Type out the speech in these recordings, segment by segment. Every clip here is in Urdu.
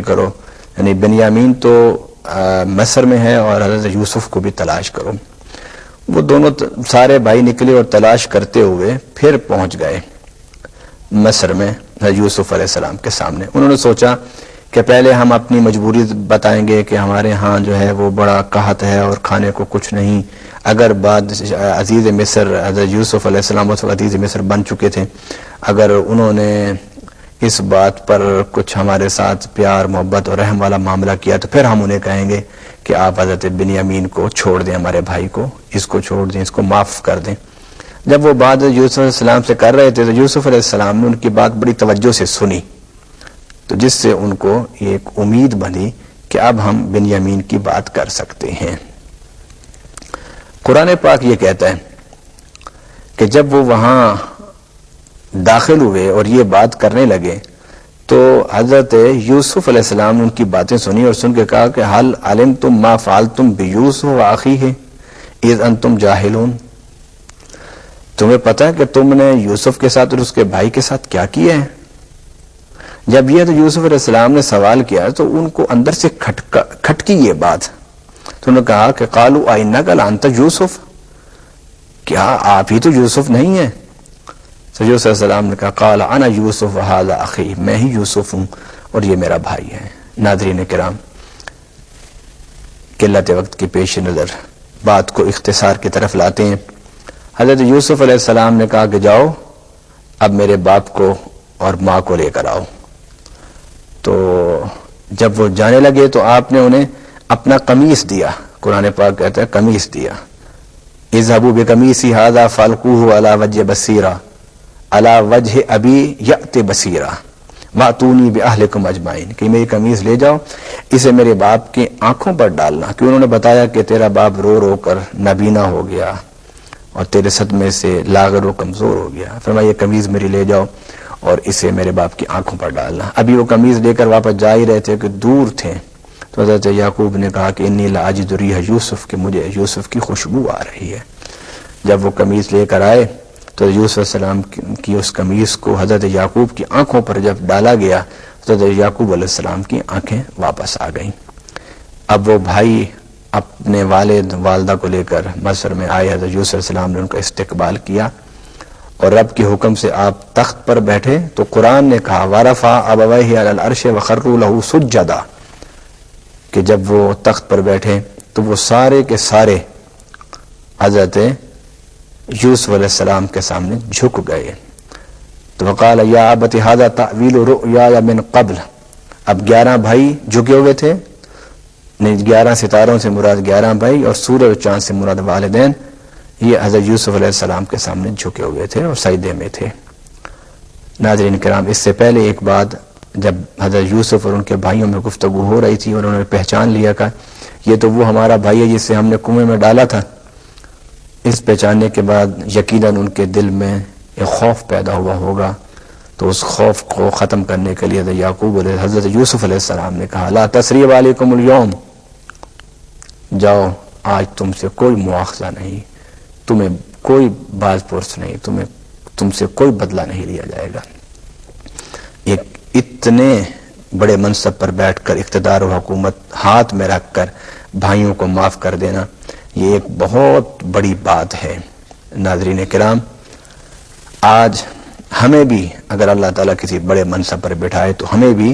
کرو، یعنی بنیامین تو مصر میں ہے اور حضرت یوسف کو بھی تلاش کرو۔ وہ دونوں سارے بھائی نکلے اور تلاش کرتے ہوئے پھر پہنچ گئے مصر میں یوسف علیہ السلام کے سامنے۔ انہوں نے سوچا کہ پہلے ہم اپنی مجبوری بتائیں گے کہ ہمارے ہاں جو ہے وہ بڑا قحط ہے اور کھانے کو کچھ نہیں، اگر بعد عزیز مصر حضرت یوسف علیہ السلام اس وقت عزیز مصر بن چکے تھے، اگر انہوں نے اس بات پر کچھ ہمارے ساتھ پیار محبت اور رحم والا معاملہ کیا تو پھر ہم انہیں کہیں گے کہ آپ حضرت بنیامین کو چھوڑ دیں، ہمارے بھائی کو، اس کو چھوڑ دیں، اس کو معاف کر دیں۔ جب وہ بات یوسف علیہ السلام سے کر رہے تھے تو یوسف علیہ السلام نے ان کی بات بڑی توجہ سے سنی، تو جس سے ان کو ایک امید بنی کہ اب ہم بنیامین کی بات کر سکتے ہیں۔ قرآن پاک یہ کہتا ہے کہ جب وہ وہاں داخل ہوئے اور یہ بات کرنے لگے تو حضرت یوسف علیہ السلام نے ان کی باتیں سنی اور سن کے کہا کہ حل علمتم ما فعلتم بیوسف واخیہ اذ انتم جاہلون، تمہیں پتہ ہے کہ تم نے یوسف کے ساتھ اور اس کے بھائی کے ساتھ کیا کیا ہے؟ جب یہ تو یوسف علیہ السلام نے سوال کیا تو ان کو اندر سے کھٹکی یہ بات، تو انہوں نے کہا کہ قالوا اینک لانت یوسف، کیا آپ ہی تو یوسف نہیں ہیں؟ تو یوسف علیہ السلام نے کہا قال انا یوسف وھذا اخی، میں ہی یوسف ہوں اور یہ میرا بھائی ہے۔ ناظرین کرام، قلت وقت کے پیش نظر بات کو اختصار کی طرف لاتے ہیں۔ حضرت یوسف علیہ السلام نے کہا کہ جاؤ اب میرے باپ کو اور ماں کو لے کر آؤ۔ تو جب وہ جانے لگے تو آپ نے انہیں اپنا قمیص دیا، قرآن پاک کہتا ہے قمیص دیا، اذهبوا بقمیصی ھذا فالقوہ علی وجہ بصیرہ علی وجہ ابی یأت بصیرہ واتونی باہلکم اجمعین، کہ میری قمیص لے جاؤ، اسے میرے باپ کی آنکھوں پر ڈالنا، کہ انہوں نے بتایا کہ تیرا باپ رو رو کر نابینا ہو گیا اور تیرے صدمے سے لاغر و کمزور ہو گیا، فرمایا یہ قمیض میری لے جاؤ اور اسے میرے باپ کی آنکھوں پر ڈالنا۔ ابھی وہ قمیض لے کر واپس جا ہی رہے تھے کہ دور تھے تو حضرت یعقوب نے کہا کہ انی لاجد ریح یوسف، کہ مجھے یوسف کی خوشبو آ رہی ہے۔ جب وہ قمیض لے کر آئے تو یوسف علیہ السلام کی اس قمیض کو حضرت یعقوب کی آنکھوں پر جب ڈالا گیا تو حضرت یعقوب علیہ السلام کی آنکھیں واپس آ گئیں۔ اب وہ بھائی اپنے والد والدہ کو لے کر مصر میں آئے، حضرت یوسف علیہ السلام نے ان کا استقبال کیا اور رب کے حکم سے آپ تخت پر بیٹھے تو قرآن نے کہا وَرَفَعَ أَبَوَيْهِ عَلَى الْعَرْشِ وَخَرُّوا لَهُ سُجَّدًا، کہ جب وہ تخت پر بیٹھے تو وہ سارے کے سارے حضرت یوسف علیہ السلام کے سامنے جھک گئے۔ تو وقال یا ابت ھذا تأویل رؤیایا من قبل، اب 11 بھائی جھکے ہوئے تھے، 11 ستاروں سے مراد 11 بھائی اور سورج اور چاند سے مراد والدین، یہ حضرت یوسف علیہ السلام کے سامنے جھکے ہوئے تھے اور سجدے میں تھے۔ ناظرین کرام، اس سے پہلے ایک بات، جب حضرت یوسف اور ان کے بھائیوں میں گفتگو ہو رہی تھی اور انہوں نے پہچان لیا کہ یہ تو وہ ہمارا بھائی ہے جسے ہم نے کنویں میں ڈالا تھا، اس پہچاننے کے بعد یقیناً ان کے دل میں ایک خوف پیدا ہوا ہوگا، تو اس خوف کو ختم کرنے کے لیے حضرت یوسف علیہ السلام نے کہا لا تثریب علیکم اليوم، جاؤ آج تم سے کوئی مواخذہ نہیں، تمہیں کوئی باز پرس نہیں، تم سے کوئی بدلہ نہیں لیا جائے گا۔ ایک اتنے بڑے منصب پر بیٹھ کر اقتدار و حکومت ہاتھ میں رکھ کر بھائیوں کو معاف کر دینا، یہ ایک بہت بڑی بات ہے۔ ناظرین کرام، آج ہمیں بھی اگر اللہ تعالیٰ کسی بڑے منصب پر بٹھائے تو ہمیں بھی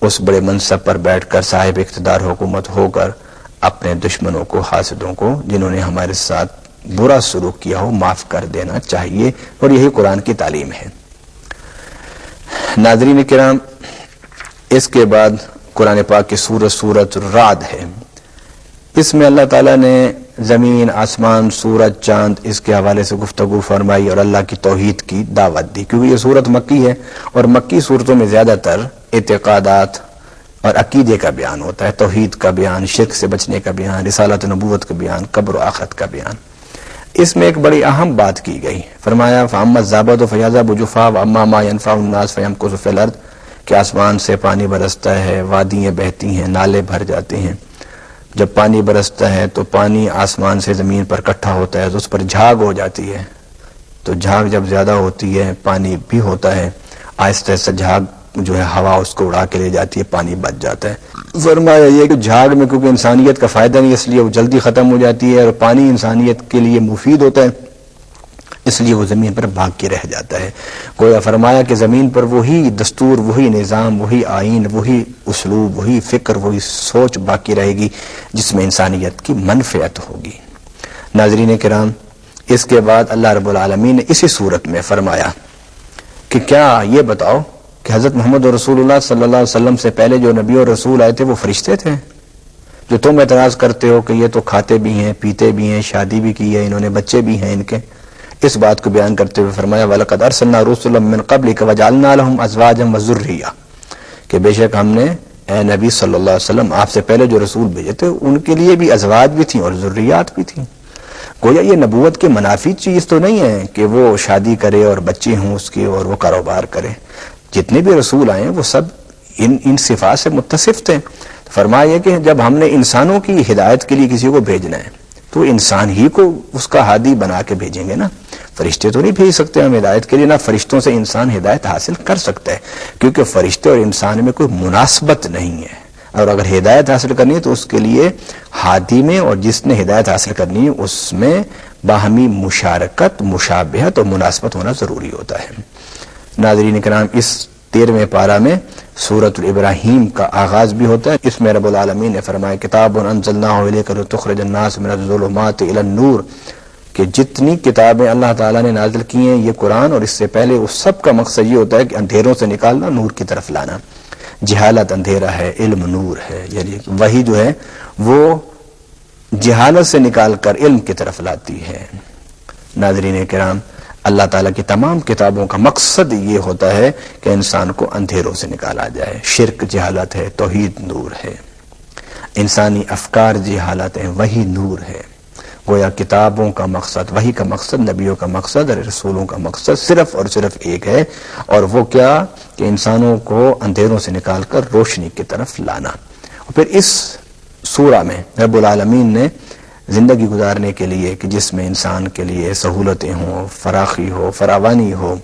اس بڑے منصب پر بیٹھ کر صاحب اقتدار حکومت ہو کر اپنے دشمنوں کو، حاسدوں کو، جنہوں نے ہمارے ساتھ برا سلوک کیا ہو، معاف کر دینا چاہیے، اور یہی قرآن کی تعلیم ہے۔ ناظرین کرام، اس کے بعد قرآن پاک کی سورۃ الرعد ہے۔ اس میں اللہ تعالیٰ نے زمین، آسمان، سورج، چاند، اس کے حوالے سے گفتگو فرمائی اور اللہ کی توحید کی دعوت دی، کیونکہ یہ سورت مکی ہے اور مکی صورتوں میں زیادہ تر اعتقادات اور عقیدے کا بیان ہوتا ہے، توحید کا بیان، شرک سے بچنے کا بیان، رسالت و نبوت کا بیان، قبر و آخرت کا بیان۔ اس میں ایک بڑی اہم بات کی گئی، فرمایا فَأَمَّا الزَّابَدُ فَيَذْهَبُ جُفَاءً وَأَمَّا مَا يَنفَعُ النَّاسَ فَيَمْكُثُ فِي الْأَرْضِ، کہ آسمان سے پانی برستا ہے، وادیاں بہتی ہیں، نالے بھر جاتے ہیں، جب پانی برستا ہے تو پانی آسمان سے زمین پر اکٹھا ہوتا ہے تو اس پر جھاگ ہو جاتی ہے، تو جھاگ جب زیادہ ہوتی ہے پانی بھی ہوتا ہے، آہستہ آہستہ جھاگ جو ہے ہوا اس کو اڑا کے لے جاتی ہے، پانی بچ جاتا ہے۔ فرمایا یہ کہ جھاگ میں کیونکہ انسانیت کا فائدہ نہیں، اس لیے وہ جلدی ختم ہو جاتی ہے، اور پانی انسانیت کے لیے مفید ہوتا ہے، اس لیے وہ زمین پر بھاگ کے رہ جاتا ہے۔ گویا فرمایا کہ زمین پر وہی دستور، وہی نظام، وہی آئین، وہی اسلوب، وہی فکر، وہی سوچ باقی رہے گی جس میں انسانیت کی منفعت ہوگی۔ ناظرین کرام، اس کے بعد اللہ رب العالمین نے اسی صورت میں فرمایا کہ کیا یہ بتاؤ کہ حضرت محمد رسول اللہ صلی اللہ علیہ وسلم سے پہلے جو نبی اور رسول آئے تھے وہ فرشتے تھے؟ جو تم اعتراض کرتے ہو کہ یہ تو کھاتے بھی ہیں، پیتے بھی ہیں، شادی بھی کی ہے، انہوں نے بچے بھی ہیں ان کے، اس بات کو بیان کرتے ہوئے فرمایا وَلَقَدْ أَرْسَلْنَا رُسُلًا مِّن قَبْلِكَ وَجَعَلْنَا لَهُمْ أَزْوَاجًا وَذُرِّيَّةً، کہ بے شک ہم نے اے نبی صلی اللہ علیہ وسلم آپ سے پہلے جو رسول بھیجے تھے ان کے لیے بھی ازواج بھی تھیں اور ذریات بھی تھیں۔ گویا یہ نبوت کے منافی چیز تو نہیں ہے کہ وہ شادی کرے اور بچے ہوں اس کے اور وہ کاروبار کرے، جتنے بھی رسول آئے ہیں وہ سب ان صفات سے متصف تھے۔ فرمایا کہ جب ہم نے انسانوں کی ہدایت کے لیے کسی کو بھیجنا ہے تو انسان ہی کو اس کا ہادی بنا کے بھیجیں گے نا، فرشتے تو نہیں بھیج سکتے ہم ہدایت کے لیے، نہ فرشتوں سے انسان ہدایت حاصل کر سکتا ہے، کیونکہ فرشتے اور انسان میں کوئی مناسبت نہیں ہے، اور اگر ہدایت حاصل کرنی ہے تو اس کے لیے ہادی میں اور جس نے ہدایت حاصل کرنی ہے اس میں باہمی مشارکت، مشابہت اور مناسبت ہونا ضروری ہوتا ہے۔ ناظرین کرام، اس 13ویں پارہ میں سورۃ الابراہیم کا آغاز بھی ہوتا ہے۔ اس میں رب العالمین نے فرمایا کتاب انزلناہ الیک لتخرج الناس من الظلمات الی النور، کہ جتنی کتابیں اللہ تعالیٰ نے نازل کی ہیں یہ قرآن اور اس سے پہلے اس سب کا مقصد یہ ہوتا ہے کہ اندھیروں سے نکالنا، نور کی طرف لانا۔ جہالت اندھیرا ہے، علم نور ہے، یعنی وہی جو ہے وہ جہالت سے نکال کر علم کی طرف لاتی ہے۔ ناظرین کرام، اللہ تعالیٰ کی تمام کتابوں کا مقصد یہ ہوتا ہے کہ انسان کو اندھیروں سے نکالا جائے۔ شرک جہالت ہے، توحید نور ہے، انسانی افکار جہالت ہیں، وہی نور ہے۔ گویا کتابوں کا مقصد، وحی کا مقصد، نبیوں کا مقصد اور رسولوں کا مقصد صرف اور صرف ایک ہے، اور وہ کیا کہ انسانوں کو اندھیروں سے نکال کر روشنی کی طرف لانا۔ اور پھر اس سورہ میں رب العالمین نے زندگی گزارنے کے لیے کہ جس میں انسان کے لیے سہولتیں ہوں، فراخی ہو، فراوانی ہو،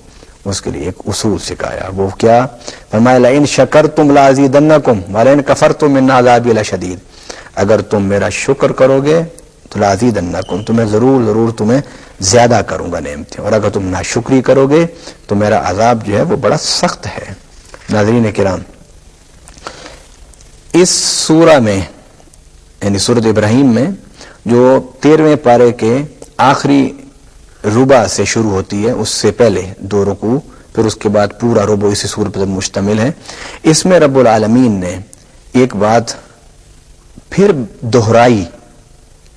اس کے لیے ایک اصول سکھایا۔ وہ کیا؟ فرمایا لئن شکرتم لازیدنکم ولئن کفرتم ان عذابی لشدید، اگر تم میرا شکر کرو گے تو لازیدنکم، تمہیں ضرور تمہیں زیادہ کروں گا نعمتیں، اور اگر تم ناشکری کرو گے تو میرا عذاب جو ہے وہ بڑا سخت ہے۔ ناظرین کرام، اس سورہ میں یعنی سورۃ ابراہیم میں جو 13ویں پارے کے آخری ربع سے شروع ہوتی ہے، اس سے پہلے 2 رکوع، پھر اس کے بعد پورا ربع اسی سورت پر مشتمل ہے۔ اس میں رب العالمین نے ایک بات پھر دہرائی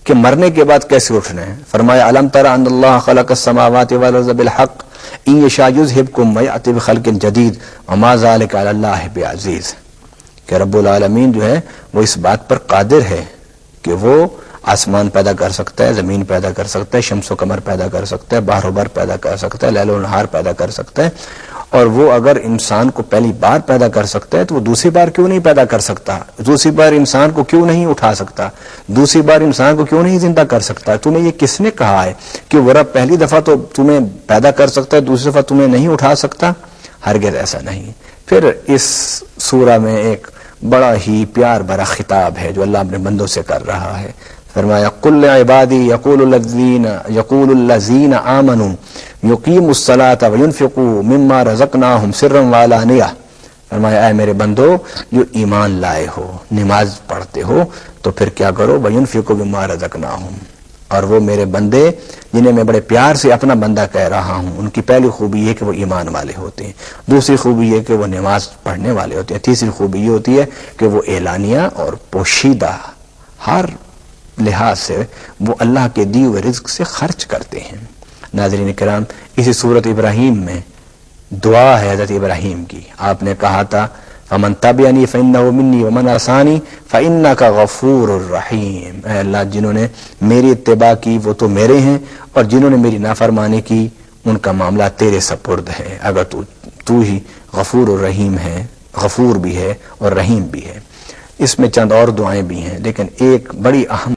کہ مرنے کے بعد کیسے اٹھنا ہے۔ فرمایا الم تر ان اللہ خلق السماوات والارض بالحق ان یشاء یذھبکم ویأتی بخلق جدید وما ذلک علی اللہ بعزیز، کہ رب العالمین جو ہے وہ اس بات پر قادر ہے کہ وہ آسمان پیدا کر سکتا ہے، زمین پیدا کر سکتا ہے، شمس و قمر پیدا کر سکتا ہے، بحر و بر پیدا کر سکتا ہے، لیل و نہار پیدا کر سکتا ہے، اور وہ اگر انسان کو پہلی بار پیدا کر سکتا ہے تو وہ دوسری بار کیوں نہیں پیدا کر سکتا؟ دوسری بار انسان کو کیوں نہیں اٹھا سکتا؟ دوسری بار انسان کو کیوں نہیں زندہ کر سکتا؟ تمہیں یہ کس نے کہا ہے کہ وہ رب پہلی دفعہ تو تمہیں پیدا کر سکتا ہے، دوسری دفعہ تمہیں نہیں اٹھا سکتا؟ ہرگز ایسا نہیں۔ پھر اس سورہ میں ایک بڑا ہی پیار بھرا خطاب ہے جو اللہ اپنے بندوں سے کر رہا ہے۔ فرمایا قل عبادی یقول الذین آمنوا یقیموا الصلاة وینفقوا مما رزقناہم سرا وعلانیہ، فرمایا اے میرے بندو جو ایمان لائے ہو، نماز پڑھتے ہو، تو پھر کیا کرو وینفقوا مما رزقناہم، اور وہ میرے بندے جنہیں میں بڑے پیار سے اپنا بندہ کہہ رہا ہوں، ان کی پہلی خوبی یہ کہ وہ ایمان والے ہوتے ہیں، دوسری خوبی یہ کہ وہ نماز پڑھنے والے ہوتے ہیں، تیسری خوبی یہ ہوتی ہے کہ وہ اعلانیہ اور پوشیدہ ہر لحاظ سے وہ اللہ کے دی ہوئے رزق سے خرچ کرتے ہیں۔ ناظرین کرام، اسی سورۃ ابراہیم میں دعا ہے حضرت ابراہیم کی۔ آپ نے کہا تھا فمن تبعنی فانہ منی ومن عصانی فانک غفور الرحیم، اے اللہ جنہوں نے میری اتباع کی وہ تو میرے ہیں، اور جنہوں نے میری نافرمانی کی ان کا معاملہ تیرے سپرد ہے، اگر تو ہی غفور الرحیم ہے، غفور بھی ہے اور رحیم بھی ہے۔ اس میں چند اور دعائیں بھی ہیں، لیکن ایک بڑی اہم